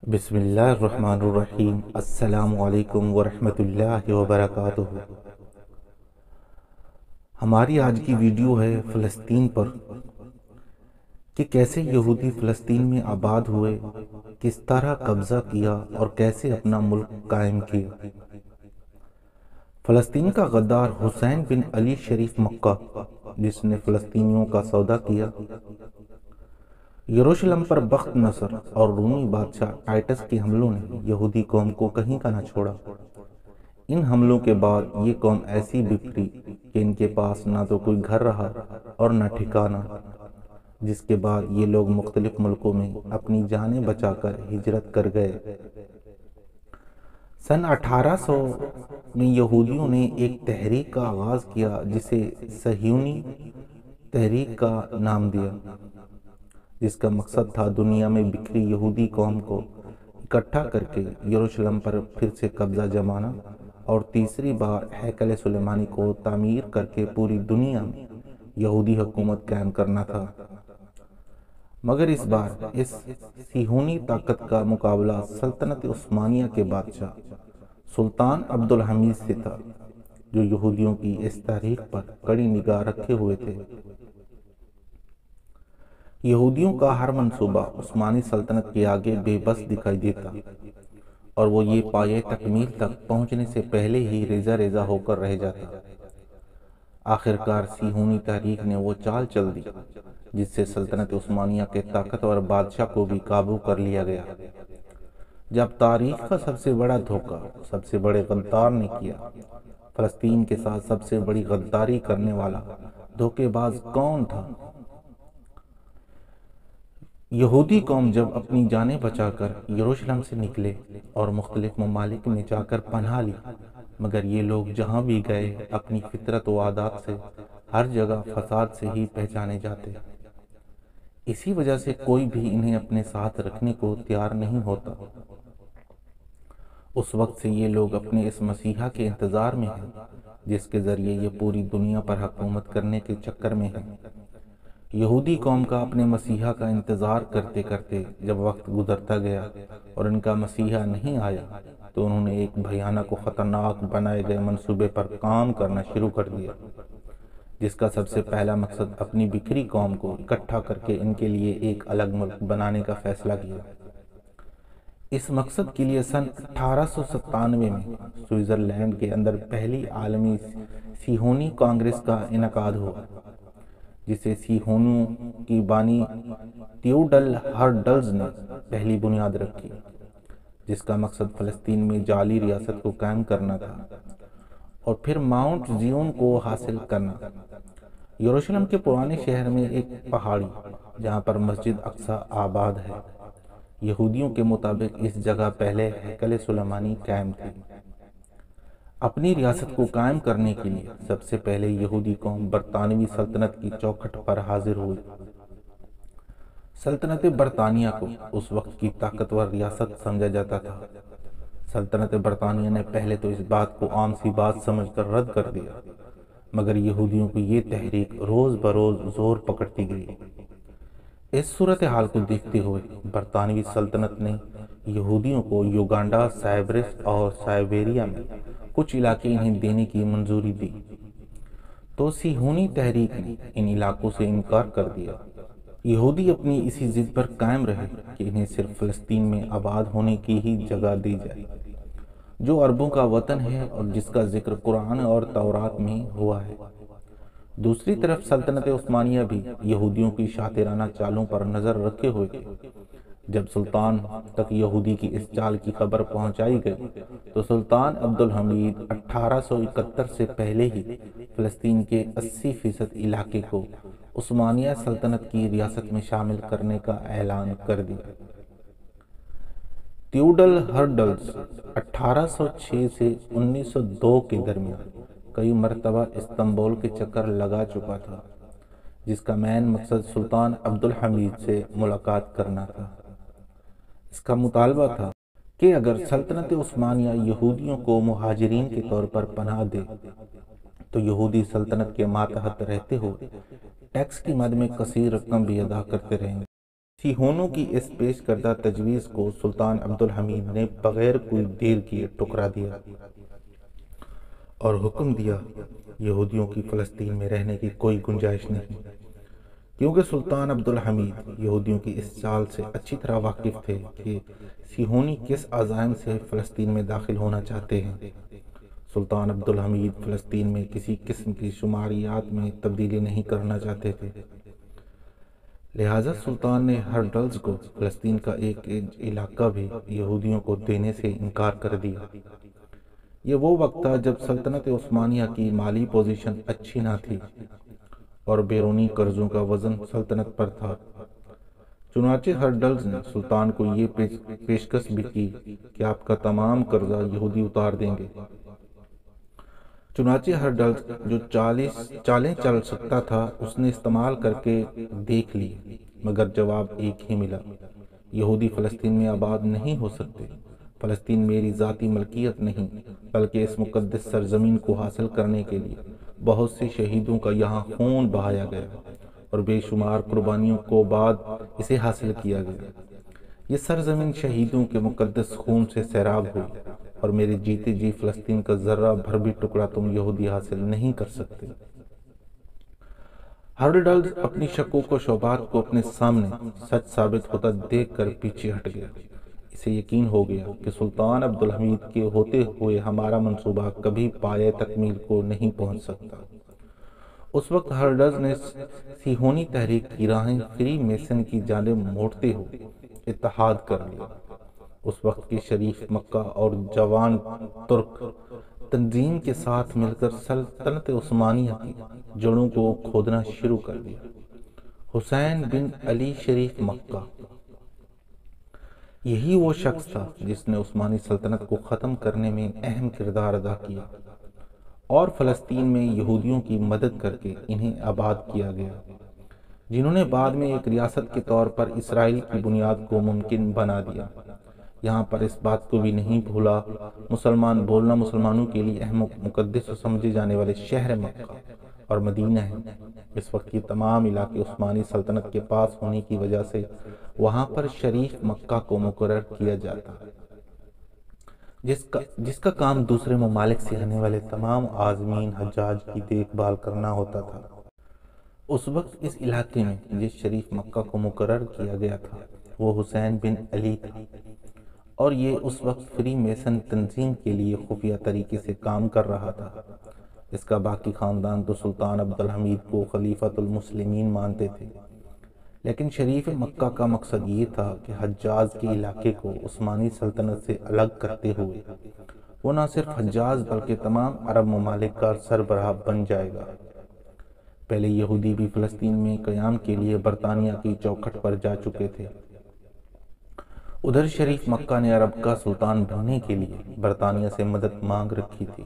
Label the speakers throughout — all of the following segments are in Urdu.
Speaker 1: بسم اللہ الرحمن الرحیم۔ السلام علیکم ورحمۃ اللہ وبرکاتہ۔ ہماری آج کی ویڈیو ہے فلسطین پر، کہ کیسے یہودی فلسطین میں آباد ہوئے، کس طرح قبضہ کیا اور کیسے اپنا ملک قائم کیا۔ فلسطین کا غدار حسین بن علی شریف مکہ، جس نے فلسطینیوں کا سودا کیا، یروشلم پر بخت نصر اور رومی بادشاہ ٹائٹس کے حملوں نے یہودی قوم کو کہیں کا نہ چھوڑا۔ ان حملوں کے بعد یہ قوم ایسی بکھری کہ ان کے پاس نہ تو کوئی گھر رہا اور نہ ٹھکانہ، جس کے بعد یہ لوگ مختلف ملکوں میں اپنی جانیں بچا کر ہجرت کر گئے۔ سن 1800 میں یہودیوں نے ایک تحریک کا آغاز کیا جسے صہیونی تحریک کا نام دیا، جس کا مقصد تھا دنیا میں بکھری یہودی قوم کو اکٹھا کر کے یروشلم پر پھر سے قبضہ جمانا اور تیسری بار ہیکل سلیمانی کو تعمیر کر کے پوری دنیا میں یہودی حکومت قائم کرنا تھا۔ مگر اس بار اس صہیونی طاقت کا مقابلہ سلطنت عثمانیہ کے بادشاہ سلطان عبد الحمید سے تھا، جو یہودیوں کی اس تحریک پر کڑی نگاہ رکھے ہوئے تھے۔ یہودیوں کا ہر منصوبہ عثمانی سلطنت کے آگے بے بس دکھائی دیتا، اور وہ یہ پایۂ تکمیل تک پہنچنے سے پہلے ہی ریزہ ریزہ ہو کر رہ جاتا۔ آخرکار صہیونی تحریک نے وہ چال چل دی جس سے سلطنت عثمانیہ کے طاقتور بادشاہ کو بھی قابو کر لیا گیا۔ جب تاریخ کا سب سے بڑا دھوکہ سب سے بڑے غدار نے کیا، فلسطین کے ساتھ سب سے بڑی غداری کرنے والا دھوکے باز کون تھا؟ یہودی قوم جب اپنی جانیں بچا کر یروشلم سے نکلے اور مختلف ممالک میں جا کر پناہ لی، مگر یہ لوگ جہاں بھی گئے اپنی فطرت و عادات سے ہر جگہ فساد سے ہی پہچانے جاتے۔ اسی وجہ سے کوئی بھی انہیں اپنے ساتھ رکھنے کو تیار نہیں ہوتا۔ اس وقت سے یہ لوگ اپنے اس مسیحا کے انتظار میں ہیں، جس کے ذریعے یہ پوری دنیا پر حکومت کرنے کے چکر میں ہیں۔ یہودی قوم کا اپنے مسیحا کا انتظار کرتے کرتے جب وقت گزرتا گیا اور ان کا مسیحا نہیں آیا، تو انہوں نے ایک بھیانک و خطرناک بنائے گئے منصوبے پر کام کرنا شروع کر دیا، جس کا سب سے پہلا مقصد اپنی بکھری قوم کو اکٹھا کر کے ان کے لیے ایک الگ ملک بنانے کا فیصلہ کیا۔ اس مقصد کے لیے سن 1897 میں سوئٹزرلینڈ کے اندر پہلی عالمی صہیونی کانگریس کا انعقاد ہوا، جسے صہیونیوں کی بانی تیوڈل ہرڈلز نے پہلی بنیاد رکھی، جس کا مقصد فلسطین میں جعلی ریاست کو قائم کرنا تھا اور پھر ماؤنٹ زیون کو حاصل کرنا۔ یروشلم کے پرانے شہر میں ایک پہاڑی جہاں پر مسجد اقصی آباد ہے، یہودیوں کے مطابق اس جگہ پہلے ہیکل سلیمانی قائم تھی۔ اپنی ریاست کو قائم کرنے کے لیے سب سے پہلے یہودی قوم برطانوی سلطنت کی چوکھٹ پر حاضر ہوئی۔ سلطنت برطانیہ کو اس وقت کی طاقتور ریاست سمجھا جاتا تھا۔ سلطنت برطانیہ نے پہلے تو اس بات کو عام سی بات سمجھ کر رد کر دیا، مگر یہودیوں کی یہ تحریک روز بروز زور پکڑتی گئی۔ اس صورتحال کو دیکھتے ہوئے برطانوی سلطنت نے یہودیوں کو یوگانڈا، سائبرس اور سائبیریا میں کچھ علاقے انہیں دینے کی منظوری دی، تو صہیونی تحریک نے ان علاقوں سے انکار کر دیا۔ یہودی اپنی اسی ضد پر قائم رہے کہ انہیں صرف فلسطین میں آباد ہونے کی ہی جگہ دی جائے، جو عربوں کا وطن ہے اور جس کا ذکر قرآن اور تورات میں ہوا ہے۔ دوسری طرف سلطنت عثمانیہ بھی یہودیوں کی شاطرانہ چالوں پر نظر رکھے ہوئے تھے۔ جب سلطان تک یہودی کی اس چال کی خبر پہنچائی گئی، تو سلطان عبد الحمید 1871 سے پہلے ہی فلسطین کے 80% علاقے کو عثمانیہ سلطنت کی ریاست میں شامل کرنے کا اعلان کر دیا۔ تیوڈل ہرڈلز 1806 سے 1902 کے درمیان کئی مرتبہ استنبول کے چکر لگا چکا تھا، جس کا مین مقصد سلطان عبد الحمید سے ملاقات کرنا تھا۔ اس کا مطالبہ تھا کہ اگر سلطنت عثمانیہ یہودیوں کو مہاجرین کے طور پر پناہ دے، تو یہودی سلطنت کے ماتحت رہتے ہوئے ٹیکس کی مد میں کثیر رقم بھی ادا کرتے رہیں گے۔ سیہونوں کی اس پیش کردہ تجویز کو سلطان عبدالحمید نے بغیر کوئی دیر کیے ٹکرا دیا اور حکم دیا یہودیوں کی فلسطین میں رہنے کی کوئی گنجائش نہیں، کیونکہ سلطان عبدالحمید یہودیوں کی اس چال سے اچھی طرح واقف تھے کہ سیہونی کس عزائم سے فلسطین میں داخل ہونا چاہتے ہیں۔ سلطان عبدالحمید فلسطین میں کسی قسم کی شماریات میں تبدیلی نہیں کرنا چاہتے تھے، لہٰذا سلطان نے ہرڈلز کو فلسطین کا ایک علاقہ بھی یہودیوں کو دینے سے انکار کر دیا۔ یہ وہ وقت تھا جب سلطنت عثمانیہ کی مالی پوزیشن اچھی نہ تھی اور بیرونی قرضوں کا وزن سلطنت پر تھا۔ چنانچہ ہرڈلز نے سلطان کو یہ پیشکش بھی کی کہ آپ کا تمام قرضہ یہودی اتار دیں گے۔ چنانچہ ہرڈلز جو چالیں چل سکتا تھا اس نے استعمال کر کے دیکھ لی، مگر جواب ایک ہی ملا: یہودی فلسطین میں آباد نہیں ہو سکتے۔ فلسطین میری ذاتی ملکیت نہیں، بلکہ اس مقدس سرزمین کو حاصل کرنے کے لیے بہت سے شہیدوں کا یہاں خون بہایا گیا اور بے شمار قربانیوں کو بعد اسے حاصل کیا گیا۔ یہ سرزمین شہیدوں کے مقدس خون سے سیراب ہوئی اور میرے جیتے جی فلسطین کا ذرہ بھر بھی ٹکڑا تم یہودی حاصل نہیں کر سکتے۔ ہرڈلز اپنی شکوک و شبہات کو اپنے سامنے سچ ثابت ہوتا دیکھ کر پیچھے ہٹ گیا۔ اسے یقین ہو گیا کہ سلطان عبدالحمید کے ہوتے ہوئے ہمارا منصوبہ کبھی پایہ تکمیل کو نہیں پہنچ سکتا۔ اس وقت ہرڈلز نے سیہونی تحریک کی راہیں فری میسن کی جانب موڑتے ہوئے اتحاد کر لیا۔ اس وقت کے شریف مکہ اور جوان ترک تنظیم کے ساتھ مل کر سلطنت عثمانیہ کی جڑوں کو کھودنا شروع کر دیا۔ حسین بن علی شریف مکہ یہی وہ شخص تھا جس نے عثمانی سلطنت کو ختم کرنے میں اہم کردار ادا کیا اور فلسطین میں یہودیوں کی مدد کر کے انہیں آباد کیا گیا، جنہوں نے بعد میں ایک ریاست کے طور پر اسرائیل کی بنیاد کو ممکن بنا دیا۔ یہاں پر اس بات کو بھی نہیں بھولا مسلمانوں کے لیے اہم مقدس سمجھے جانے والے شہر مکہ اور مدینہ ہے۔ اس وقت یہ تمام علاقے عثمانی سلطنت کے پاس ہونے کی وجہ سے وہاں پر شریف مکہ کو مقرر کیا جاتا، جس کا کام دوسرے ممالک سے آنے والے تمام عازمین حجاج کی دیکھ بھال کرنا ہوتا تھا۔ اس وقت اس علاقے میں جس شریف مکہ کو مقرر کیا گیا تھا وہ حسین بن علی تھا، اور یہ اس وقت فری میسن تنظیم کے لیے خفیہ طریقے سے کام کر رہا تھا۔ اس کا باقی خاندان تو سلطان عبدالحمید کو خلیفۃ المسلمین مانتے تھے، لیکن شریف مکہ کا مقصد یہ تھا کہ حجاز کے علاقے کو عثمانی سلطنت سے الگ کرتے ہوئے وہ نہ صرف حجاز بلکہ تمام عرب ممالک کا سربراہ بن جائے گا۔ پہلے یہودی بھی فلسطین میں قیام کے لیے برطانیہ کی چوکھٹ پر جا چکے تھے۔ ادھر شریف مکہ نے عرب کا سلطان بننے کے لیے برطانیہ سے مدد مانگ رکھی تھی۔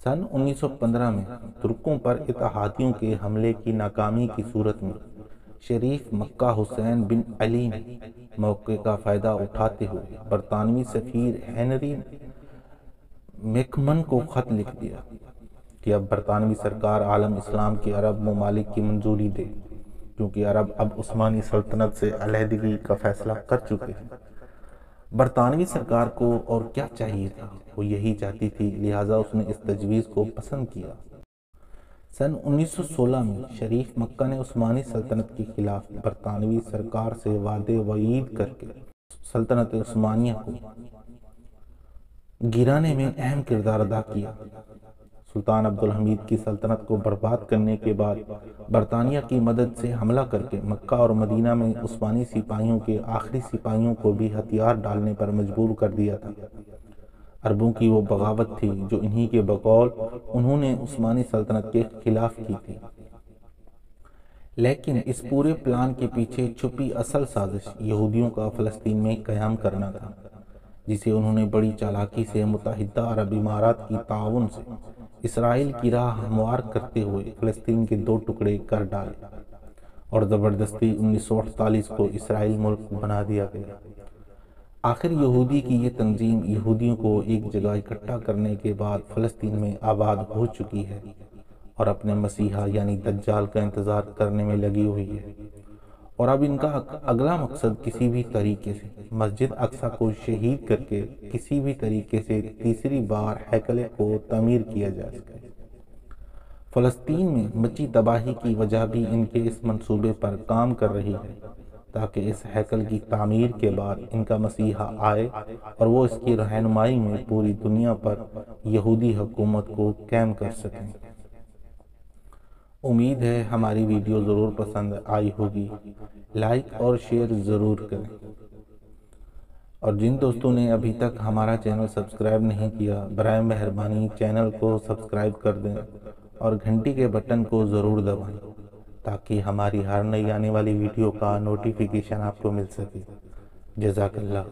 Speaker 1: سن 1915 میں ترکوں پر اتحادیوں کے حملے کی ناکامی کی صورت میں شریف مکہ حسین بن علی نے موقع کا فائدہ اٹھاتے ہوئے برطانوی سفیر ہنری میکمن کو خط لکھ دیا کہ اب برطانوی سرکار عالم اسلام کے عرب ممالک کی منظوری دے، کیونکہ عرب اب عثمانی سلطنت سے علیحدگی کا فیصلہ کر چکے ہیں۔ برطانوی سرکار کو اور کیا چاہیے تھا، وہ یہی چاہتی تھی، لہٰذا اس نے اس تجویز کو پسند کیا۔ سن 1916 میں شریف مکہ نے عثمانی سلطنت کے خلاف برطانوی سرکار سے وعدے وعید کر کے سلطنت عثمانیہ کو گرانے میں اہم کردار ادا کیا۔ سلطان عبدالحمید کی سلطنت کو برباد کرنے کے بعد برطانیہ کی مدد سے حملہ کر کے مکہ اور مدینہ میں عثمانی سپاہیوں کے آخری سپاہیوں کو بھی ہتھیار ڈالنے پر مجبور کر دیا تھا۔ عربوں کی وہ بغاوت تھی جو انہی کے بقول انہوں نے عثمانی سلطنت کے خلاف کی تھی، لیکن اس پورے پلان کے پیچھے چھپی اصل سازش یہودیوں کا فلسطین میں قیام کرنا تھا، جسے انہوں نے بڑی چالاکی سے متحدہ عرب امارات کی تعاون سے اسرائیل کی راہ ہموار کرتے ہوئے فلسطین کے 2 ٹکڑے کر ڈالے اور زبردستی 1948 کو اسرائیل ملک بنا دیا گیا۔ آخر یہودی کی یہ تنظیم یہودیوں کو ایک جگہ اکٹھا کرنے کے بعد فلسطین میں آباد ہو چکی ہے اور اپنے مسیحا یعنی دجال کا انتظار کرنے میں لگی ہوئی ہے، اور اب ان کا اگلا مقصد کسی بھی طریقے سے مسجد اقصی کو شہید کر کے کسی بھی طریقے سے تیسری بار ہیکل کو تعمیر کیا جا سکے۔ فلسطین میں مچی تباہی کی وجہ بھی ان کے اس منصوبے پر کام کر رہی ہے تاکہ اس ہیکل کی تعمیر کے بعد ان کا مسیحا آئے اور وہ اس کی رہنمائی میں پوری دنیا پر یہودی حکومت کو قائم کر سکیں۔ امید ہے ہماری ویڈیو ضرور پسند آئی ہوگی، لائک اور شیئر ضرور کریں، اور جن دوستوں نے ابھی تک ہمارا چینل سبسکرائب نہیں کیا برائے مہربانی چینل کو سبسکرائب کر دیں اور گھنٹی کے بٹن کو ضرور دبائیں تاکہ ہماری ہر نئی آنے والی ویڈیو کا نوٹیفیکیشن آپ کو مل سکے۔ جزاک اللہ۔